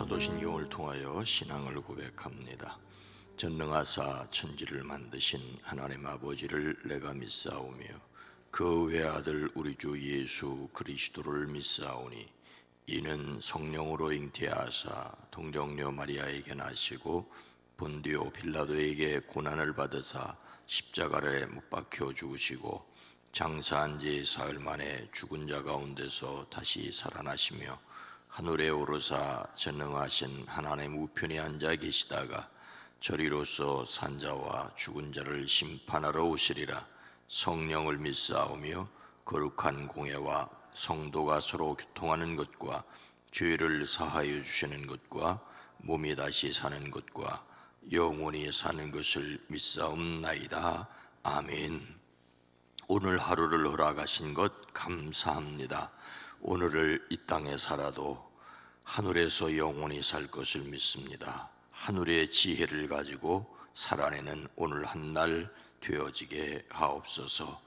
사도신경을 통하여 신앙을 고백합니다. 전능하사 천지를 만드신 하나님 아버지를 내가 믿사오며 그 외아들 우리 주 예수 그리스도를 믿사오니 이는 성령으로 잉태하사 동정녀 마리아에게 나시고 본디오 빌라도에게 고난을 받으사 십자가에 못 박혀 죽으시고 장사한 지 사흘 만에 죽은 자 가운데서 다시 살아나시며 하늘에 오르사 전능하신 하나님 우편에 앉아 계시다가 저리로서 산자와 죽은 자를 심판하러 오시리라. 성령을 믿사오며 거룩한 공회와 성도가 서로 교통하는 것과 죄를 사하여 주시는 것과 몸이 다시 사는 것과 영원히 사는 것을 믿사옵나이다. 아멘. 오늘 하루를 허락하신 것 감사합니다. 오늘을 이 땅에 살아도 하늘에서 영원히 살 것을 믿습니다. 하늘의 지혜를 가지고 살아내는 오늘 한 날 되어지게 하옵소서.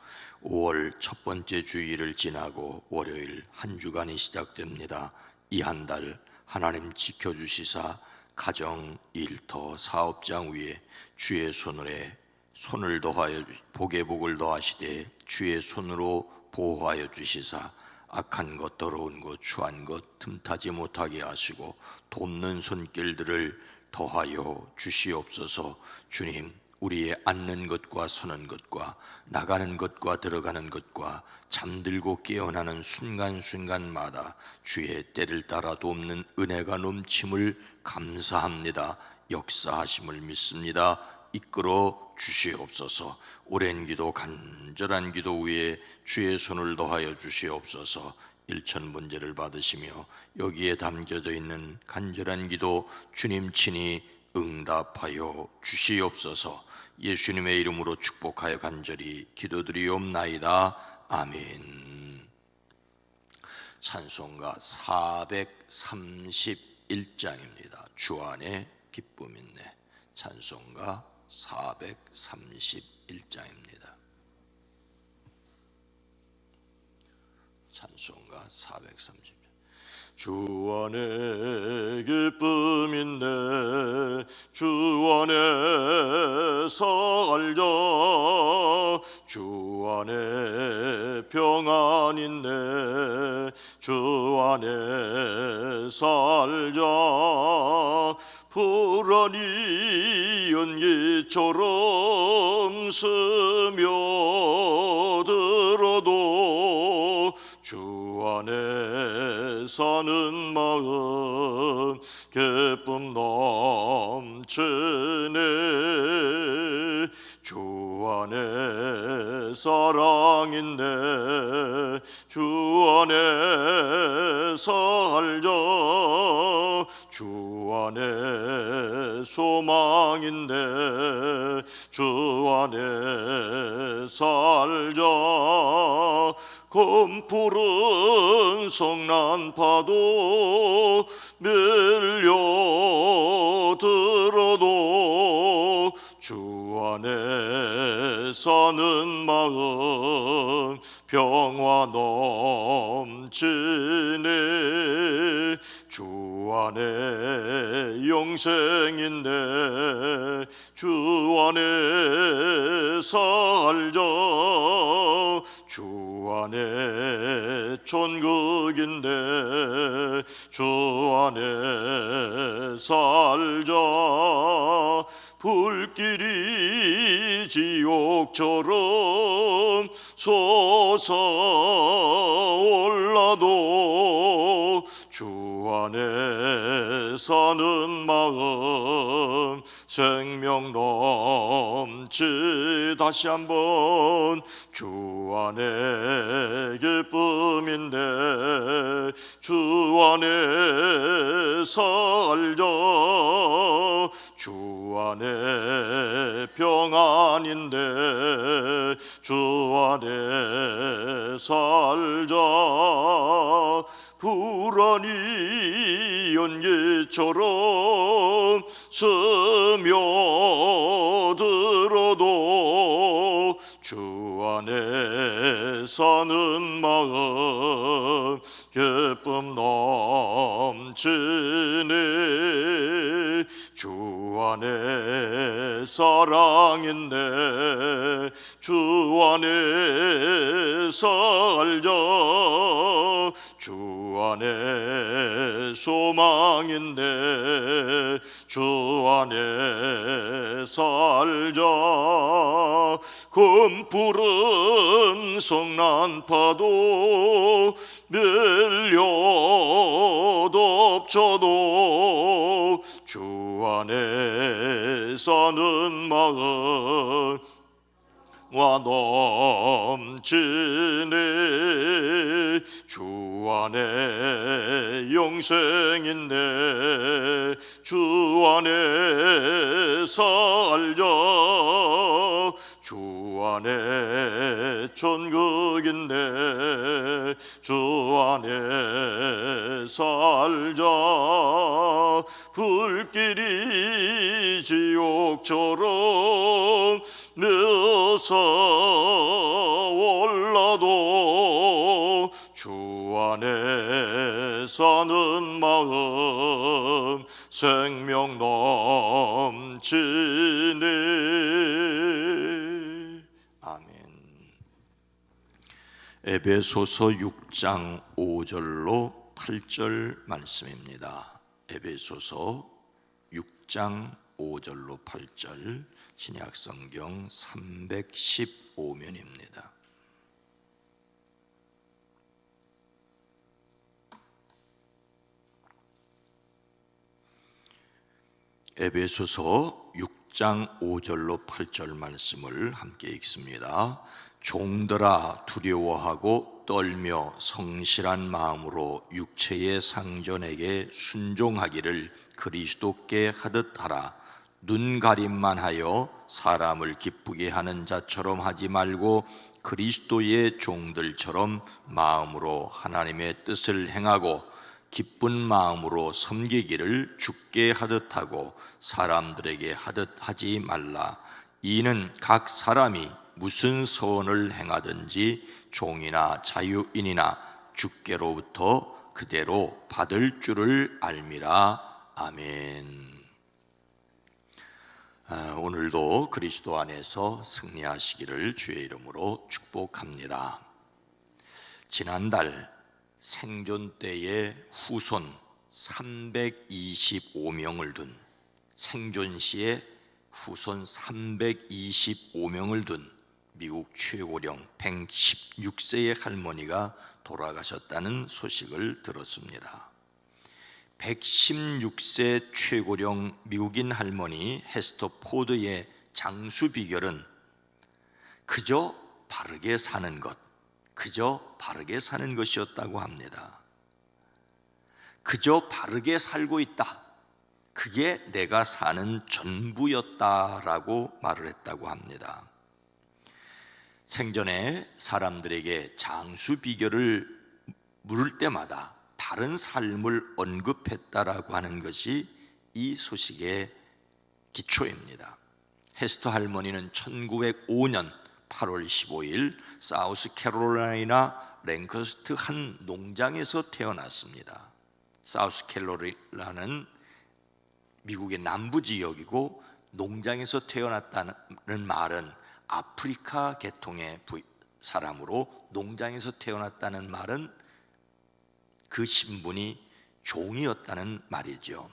5월 첫 번째 주일을 지나고 월요일 한 주간이 시작됩니다. 이 한 달 하나님 지켜주시사 가정, 일터, 사업장 위에 주의 손을 더하여 복에 복을 더하시되 주의 손으로 보호하여 주시사 악한 것, 더러운 것, 추한 것 틈타지 못하게 하시고 돕는 손길들을 더하여 주시옵소서. 주님, 우리의 앉는 것과 서는 것과 나가는 것과 들어가는 것과 잠들고 깨어나는 순간순간마다 주의 때를 따라 돕는 은혜가 넘침을 감사합니다. 역사하심을 믿습니다. 이끌어 주시옵소서. 오랜 기도, 간절한 기도 위에 주의 손을 더하여 주시옵소서. 일천번제를 받으시며 여기에 담겨져 있는 간절한 기도 주님 친히 응답하여 주시옵소서. 예수님의 이름으로 축복하여 간절히 기도드리옵나이다. 아멘. 찬송가 431장입니다. 주 안에 기쁨 있네. 찬송가 431장입니다. 찬송가 430장. 주 안에 기쁨 있네. 주 안에 살자. 주 안에 평안 있네. 주 안에 살자. 불안이 연기처럼 스며들어도 주 안에 사는 마음 기쁨 넘치네. 주 안에 사랑 있네. 주 안에 살자. 주 안에 소망 있네. 주 안에 살자. 검푸른 성난파도 밀려들어도 주 안에 사는 마음 평화 넘치네. 주 안에 영생 있네. 주 안에 살자. 주 안에 천국인데 주 안에 살자. 불길이 지옥처럼 솟아올라도 주 안에 사는 마음 생명 넘치. 다시 한번 주 안에 기쁨인데 주 안에 살자. 주 안에 평안인데 주 안에 살자. 불안이 연기처럼 스며들어도 주 안에 사는 마음 기쁨 넘치네. 안에 사랑인데 주 안에 살자. 주 안에 소망인데 주 안에 살자. 검푸른 성난파도 밀려 덮쳐도 주 안에 사는 마음 와 넘치네. 주 안에 영생인데 주 안에 살자. 주 안에 천국인데 주 안에 살자. 불길이 지옥처럼 몇사 올라도 주 안에 사는 마음 생명 넘치네. 아멘. 에베소서 6장 5절로 8절 말씀입니다. 에베소서 6장 5절로 8절 신약성경 315면입니다. 에베소서 6장 5절로 8절 말씀을 함께 읽습니다. 종들아 두려워하고 떨며 성실한 마음으로 육체의 상전에게 순종하기를 그리스도께 하듯 하라. 눈 가림만 하여 사람을 기쁘게 하는 자처럼 하지 말고 그리스도의 종들처럼 마음으로 하나님의 뜻을 행하고 기쁜 마음으로 섬기기를 주께 하듯 하고 사람들에게 하듯 하지 말라. 이는 각 사람이 무슨 소원을 행하든지 종이나 자유인이나 주께로부터 그대로 받을 줄을 알미라. 아멘. 오늘도 그리스도 안에서 승리하시기를 주의 이름으로 축복합니다. 지난달 생존 때의 후손 325명을 둔 생존 시에 후손 325명을 둔 미국 최고령 116세의 할머니가 돌아가셨다는 소식을 들었습니다. 116세 최고령 미국인 할머니 헤스터 포드의 장수 비결은 그저 바르게 사는 것, 그저 바르게 사는 것이었다고 합니다. 그저 바르게 살고 있다, 그게 내가 사는 전부였다라고 말을 했다고 합니다. 생전에 사람들에게 장수 비결을 물을 때마다 바른 삶을 언급했다라고 하는 것이 이 소식의 기초입니다. 헤스터 할머니는 1905년 8월 15일 사우스캐롤라이나 랭커스트 한 농장에서 태어났습니다. 사우스캐롤라이나는 미국의 남부 지역이고 농장에서 태어났다는 말은 아프리카 계통의 사람으로 농장에서 태어났다는 말은 그 신분이 종이었다는 말이죠.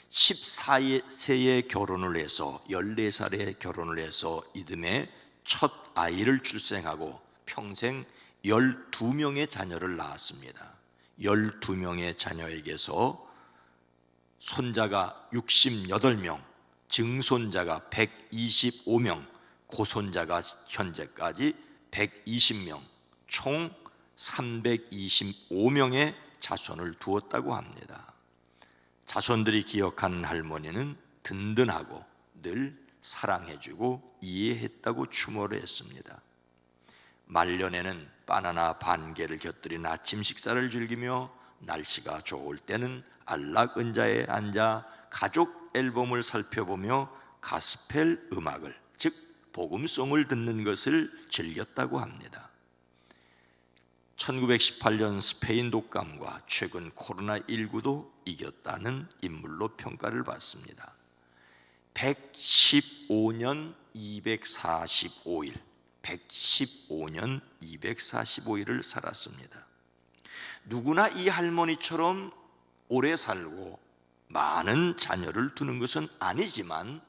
14세에 결혼을 해서 14살에 결혼을 해서 이듬해 첫 아이를 출생하고 평생 12명의 자녀를 낳았습니다. 12명의 자녀에게서 손자가 68명, 증손자가 125명, 고손자가 현재까지 120명, 총 325명의 자손을 두었다고 합니다. 자손들이 기억하는 할머니는 든든하고 늘 사랑해주고 이해했다고 추모를 했습니다. 말년에는 바나나 반 개를 곁들인 아침 식사를 즐기며 날씨가 좋을 때는 안락 의자에 앉아 가족 앨범을 살펴보며 가스펠 음악을, 즉 복음송을 듣는 것을 즐겼다고 합니다. 1918년 스페인 독감과 최근 코로나19도 이겼다는 인물로 평가를 받습니다. 115년 245일, 115년 245일을 살았습니다. 누구나 이 할머니처럼 오래 살고 많은 자녀를 두는 것은 아니지만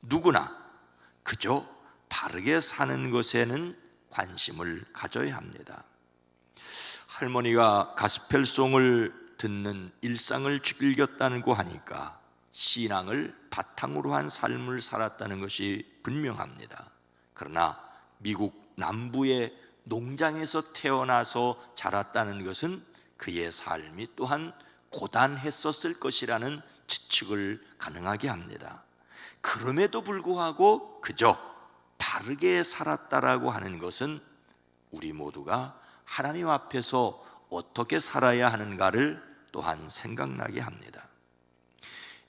누구나 그저 바르게 사는 것에는 관심을 가져야 합니다. 할머니가 가스펠송을 듣는 일상을 즐겼다고 하니까 신앙을 바탕으로 한 삶을 살았다는 것이 분명합니다. 그러나 미국 남부의 농장에서 태어나서 자랐다는 것은 그의 삶이 또한 고단했었을 것이라는 추측을 가능하게 합니다. 그럼에도 불구하고 그저 바르게 살았다라고 하는 것은 우리 모두가 하나님 앞에서 어떻게 살아야 하는가를 또한 생각나게 합니다.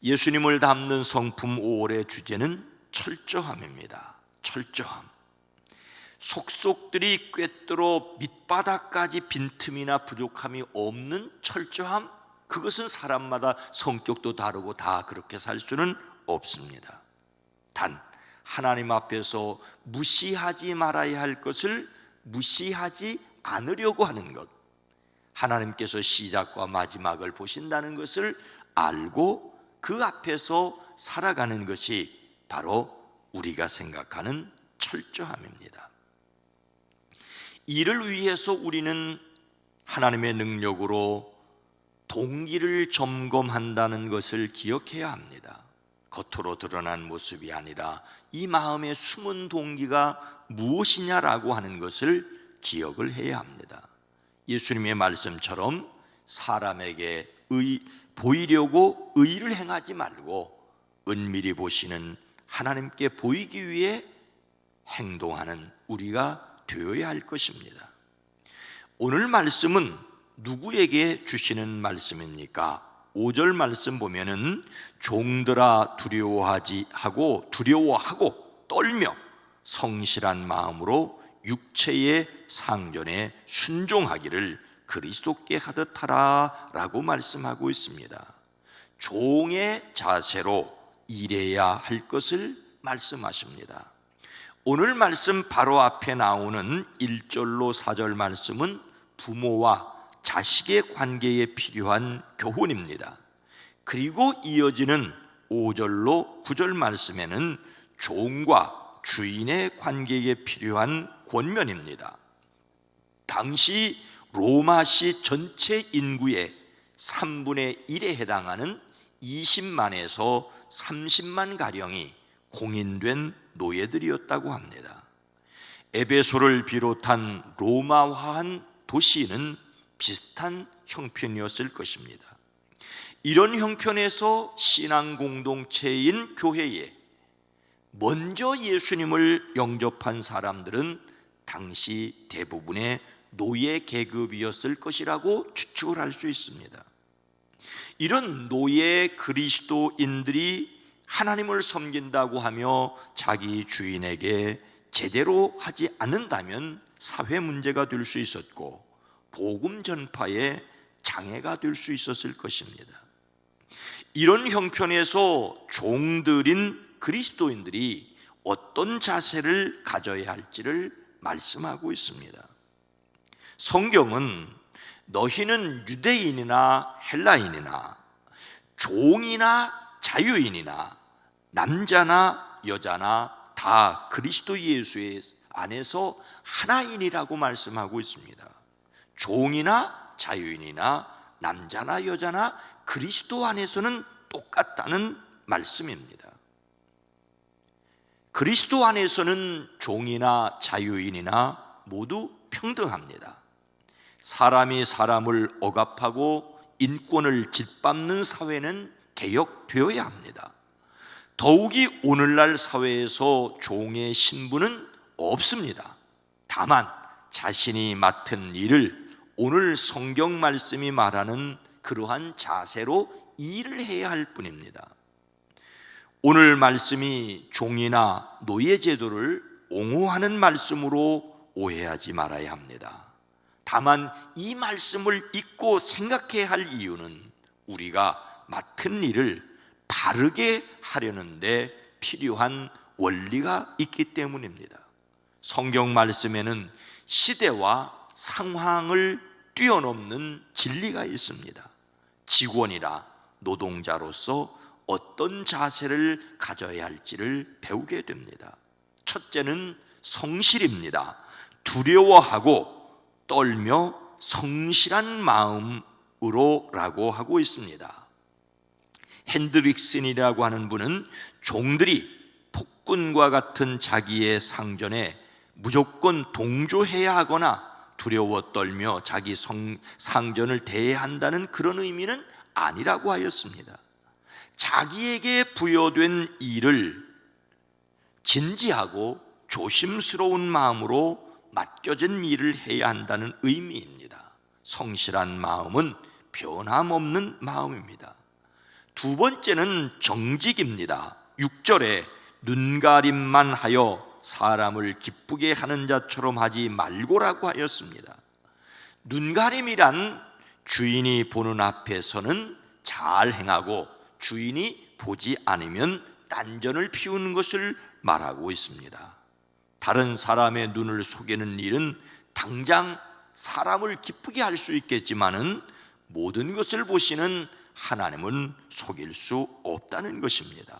예수님을 담는 성품 5월의 주제는 철저함입니다. 철저함. 속속들이 꿰뚫어 밑바닥까지 빈틈이나 부족함이 없는 철저함, 그것은 사람마다 성격도 다르고 다 그렇게 살 수는 없습니다. 단 하나님 앞에서 무시하지 말아야 할 것을 무시하지 않으려고 하는 것, 하나님께서 시작과 마지막을 보신다는 것을 알고 그 앞에서 살아가는 것이 바로 우리가 생각하는 철저함입니다. 이를 위해서 우리는 하나님의 능력으로 동기를 점검한다는 것을 기억해야 합니다. 겉으로 드러난 모습이 아니라 이 마음의 숨은 동기가 무엇이냐라고 하는 것을 기억을 해야 합니다. 예수님의 말씀처럼 사람에게 보이려고 의를 행하지 말고 은밀히 보시는 하나님께 보이기 위해 행동하는 우리가 되어야 할 것입니다. 오늘 말씀은 누구에게 주시는 말씀입니까? 5절 말씀 보면은 종들아 두려워하고 떨며 성실한 마음으로 육체의 상전에 순종하기를 그리스도께 하듯 하라 라고 말씀하고 있습니다. 종의 자세로 일해야 할 것을 말씀하십니다. 오늘 말씀 바로 앞에 나오는 1절로 4절 말씀은 부모와 자식의 관계에 필요한 교훈입니다. 그리고 이어지는 5절로 9절 말씀에는 종과 주인의 관계에 필요한 권면입니다. 당시 로마시 전체 인구의 3분의 1에 해당하는 20만에서 30만 가량이 공인된 노예들이었다고 합니다. 에베소를 비롯한 로마화한 도시는 비슷한 형편이었을 것입니다. 이런 형편에서 신앙 공동체인 교회에 먼저 예수님을 영접한 사람들은 당시 대부분의 노예 계급이었을 것이라고 추측을 할 수 있습니다. 이런 노예 그리스도인들이 하나님을 섬긴다고 하며 자기 주인에게 제대로 하지 않는다면 사회 문제가 될 수 있었고 복음 전파에 장애가 될 수 있었을 것입니다. 이런 형편에서 종들인 그리스도인들이 어떤 자세를 가져야 할지를 말씀하고 있습니다. 성경은 너희는 유대인이나 헬라인이나 종이나 자유인이나 남자나 여자나 다 그리스도 예수의 안에서 하나인이라고 말씀하고 있습니다. 종이나 자유인이나 남자나 여자나 그리스도 안에서는 똑같다는 말씀입니다. 그리스도 안에서는 종이나 자유인이나 모두 평등합니다. 사람이 사람을 억압하고 인권을 짓밟는 사회는 개혁되어야 합니다. 더욱이 오늘날 사회에서 종의 신분은 없습니다. 다만 자신이 맡은 일을 오늘 성경 말씀이 말하는 그러한 자세로 일을 해야 할 뿐입니다. 오늘 말씀이 종이나 노예 제도를 옹호하는 말씀으로 오해하지 말아야 합니다. 다만 이 말씀을 잊고 생각해야 할 이유는 우리가 맡은 일을 바르게 하려는데 필요한 원리가 있기 때문입니다. 성경 말씀에는 시대와 상황을 뛰어넘는 진리가 있습니다. 직원이나 노동자로서 어떤 자세를 가져야 할지를 배우게 됩니다. 첫째는 성실입니다. 두려워하고 떨며 성실한 마음으로라고 하고 있습니다. 핸드릭슨이라고 하는 분은 종들이 폭군과 같은 자기의 상전에 무조건 동조해야 하거나 두려워 떨며 자기 상전을 대해야 한다는 그런 의미는 아니라고 하였습니다. 자기에게 부여된 일을 진지하고 조심스러운 마음으로 맡겨진 일을 해야 한다는 의미입니다. 성실한 마음은 변함없는 마음입니다. 두 번째는 정직입니다. 6절에 눈가림만 하여 사람을 기쁘게 하는 자처럼 하지 말고라고 하였습니다. 눈가림이란 주인이 보는 앞에서는 잘 행하고 주인이 보지 않으면 딴전을 피우는 것을 말하고 있습니다. 다른 사람의 눈을 속이는 일은 당장 사람을 기쁘게 할 수 있겠지만은 모든 것을 보시는 하나님은 속일 수 없다는 것입니다.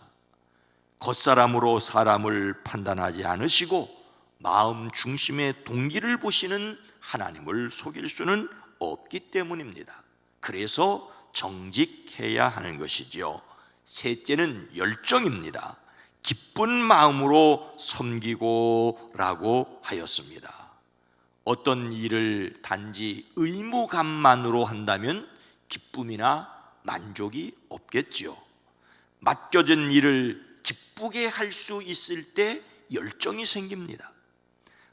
겉사람으로 사람을 판단하지 않으시고 마음 중심의 동기를 보시는 하나님을 속일 수는 없기 때문입니다. 그래서 정직해야 하는 것이지요. 셋째는 열정입니다. 기쁜 마음으로 섬기고 라고 하였습니다. 어떤 일을 단지 의무감만으로 한다면 기쁨이나 만족이 없겠지요. 맡겨진 일을 기쁘게 할 수 있을 때 열정이 생깁니다.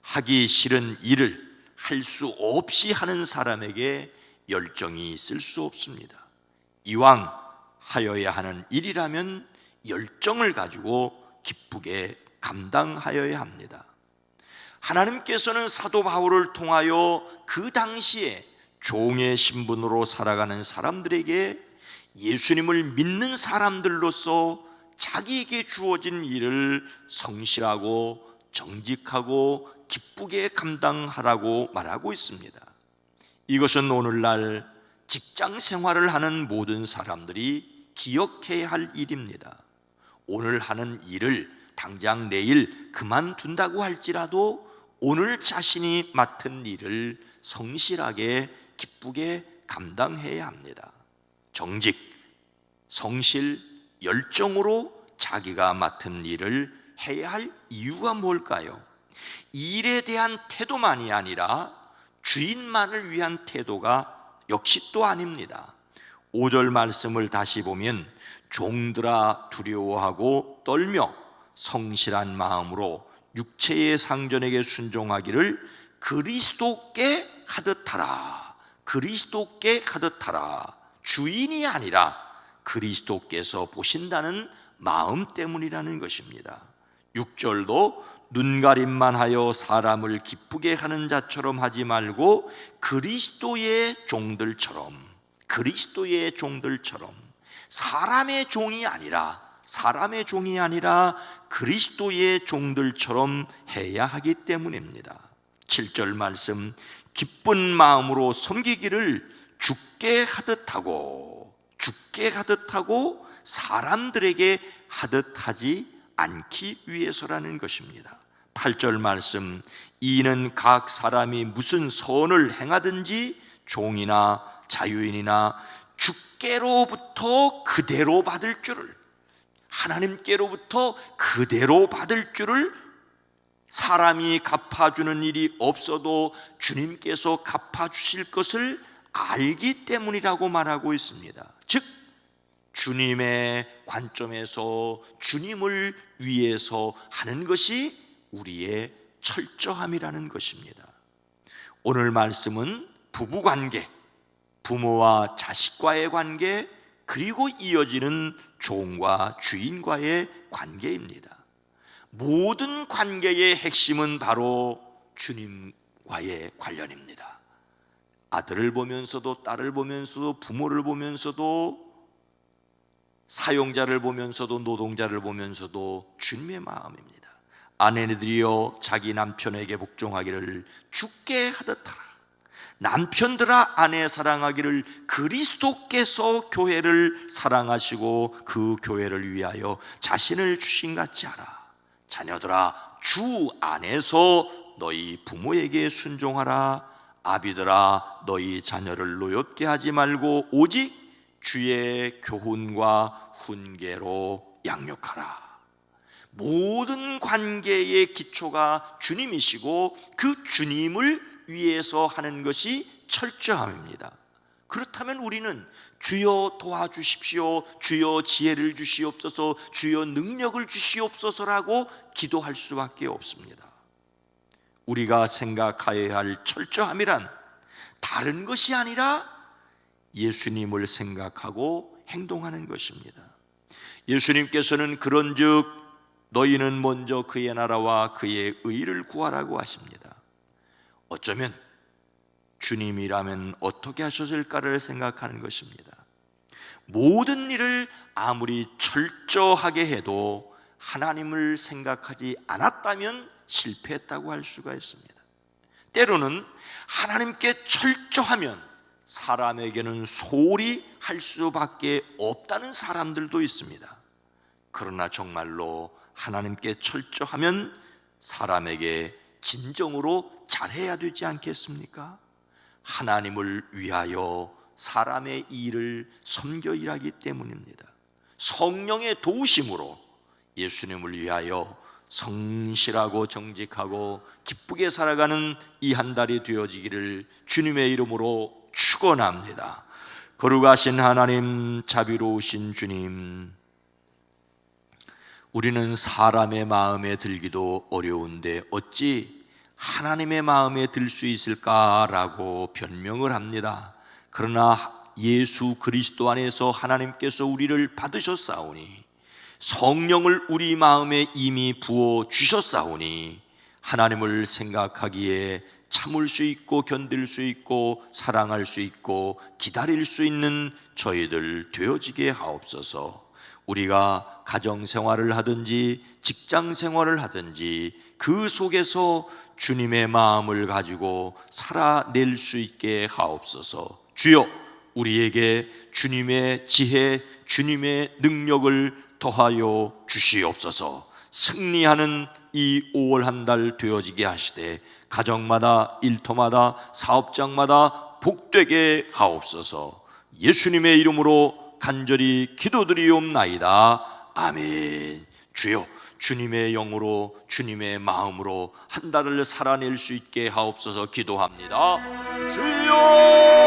하기 싫은 일을 할 수 없이 하는 사람에게 열정이 있을 수 없습니다. 이왕 하여야 하는 일이라면 열정을 가지고 기쁘게 감당하여야 합니다. 하나님께서는 사도 바울을 통하여 그 당시에 종의 신분으로 살아가는 사람들에게 예수님을 믿는 사람들로서 자기에게 주어진 일을 성실하고 정직하고 기쁘게 감당하라고 말하고 있습니다. 이것은 오늘날 직장 생활을 하는 모든 사람들이 기억해야 할 일입니다. 오늘 하는 일을 당장 내일 그만둔다고 할지라도 오늘 자신이 맡은 일을 성실하게 기쁘게 감당해야 합니다. 정직, 성실, 열정으로 자기가 맡은 일을 해야 할 이유가 뭘까요? 일에 대한 태도만이 아니라 주인만을 위한 태도가 역시 또 아닙니다. 5절 말씀을 다시 보면 종들아 두려워하고 떨며 성실한 마음으로 육체의 상전에게 순종하기를 그리스도께 하듯 하라. 그리스도께 하듯 하라. 주인이 아니라 그리스도께서 보신다는 마음 때문이라는 것입니다. 6절도 눈가림만 하여 사람을 기쁘게 하는 자처럼 하지 말고 그리스도의 종들처럼 사람의 종이 아니라 그리스도의 종들처럼 해야 하기 때문입니다. 7절 말씀, 기쁜 마음으로 섬기기를 주께 하듯 하고 사람들에게 하듯 하지 않기 위해서라는 것입니다. 8절 말씀, 이는 각 사람이 무슨 선을 행하든지 종이나 자유인이나 주께로부터 그대로 받을 줄을, 하나님께로부터 그대로 받을 줄을, 사람이 갚아주는 일이 없어도 주님께서 갚아주실 것을 알기 때문이라고 말하고 있습니다. 즉 주님의 관점에서 주님을 위해서 하는 것이 우리의 철저함이라는 것입니다. 오늘 말씀은 부부관계, 부모와 자식과의 관계, 그리고 이어지는 종과 주인과의 관계입니다. 모든 관계의 핵심은 바로 주님과의 관련입니다. 아들을 보면서도 딸을 보면서도 부모를 보면서도 사용자를 보면서도 노동자를 보면서도 주님의 마음입니다. 아내들이여 자기 남편에게 복종하기를 주께 하듯 하라. 남편들아 아내 사랑하기를 그리스도께서 교회를 사랑하시고 그 교회를 위하여 자신을 주신 같이 하라. 자녀들아 주 안에서 너희 부모에게 순종하라. 아비들아 너희 자녀를 노엽게 하지 말고 오직 주의 교훈과 훈계로 양육하라. 모든 관계의 기초가 주님이시고 그 주님을 위해서 하는 것이 철저함입니다. 그렇다면 우리는 주여 도와주십시오, 주여 지혜를 주시옵소서, 주여 능력을 주시옵소서라고 기도할 수밖에 없습니다. 우리가 생각하여야 할 철저함이란 다른 것이 아니라 예수님을 생각하고 행동하는 것입니다. 예수님께서는 그런즉 너희는 먼저 그의 나라와 그의 의를 구하라고 하십니다. 어쩌면 주님이라면 어떻게 하셨을까를 생각하는 것입니다. 모든 일을 아무리 철저하게 해도 하나님을 생각하지 않았다면 실패했다고 할 수가 있습니다. 때로는 하나님께 철저하면 사람에게는 소홀히 할 수밖에 없다는 사람들도 있습니다. 그러나 정말로 하나님께 철저하면 사람에게 진정으로 잘해야 되지 않겠습니까? 하나님을 위하여 사람의 일을 섬겨 일하기 때문입니다. 성령의 도우심으로 예수님을 위하여 성실하고 정직하고 기쁘게 살아가는 이 한 달이 되어지기를 주님의 이름으로 축원합니다. 거룩하신 하나님, 자비로우신 주님, 우리는 사람의 마음에 들기도 어려운데 어찌 하나님의 마음에 들 수 있을까라고 변명을 합니다. 그러나 예수 그리스도 안에서 하나님께서 우리를 받으셨사오니, 성령을 우리 마음에 이미 부어 주셨사오니 하나님을 생각하기에 참을 수 있고 견딜 수 있고 사랑할 수 있고 기다릴 수 있는 저희들 되어지게 하옵소서. 우리가 가정생활을 하든지 직장생활을 하든지 그 속에서 주님의 마음을 가지고 살아낼 수 있게 하옵소서. 주여, 우리에게 주님의 지혜, 주님의 능력을 더하여 주시옵소서. 승리하는 이 5월 한 달 되어지게 하시되 가정마다, 일터마다, 사업장마다 복되게 하옵소서. 예수님의 이름으로 간절히 기도드리옵나이다. 아멘. 주여, 주님의 영으로 주님의 마음으로 한 달을 살아낼 수 있게 하옵소서. 기도합니다. 주여.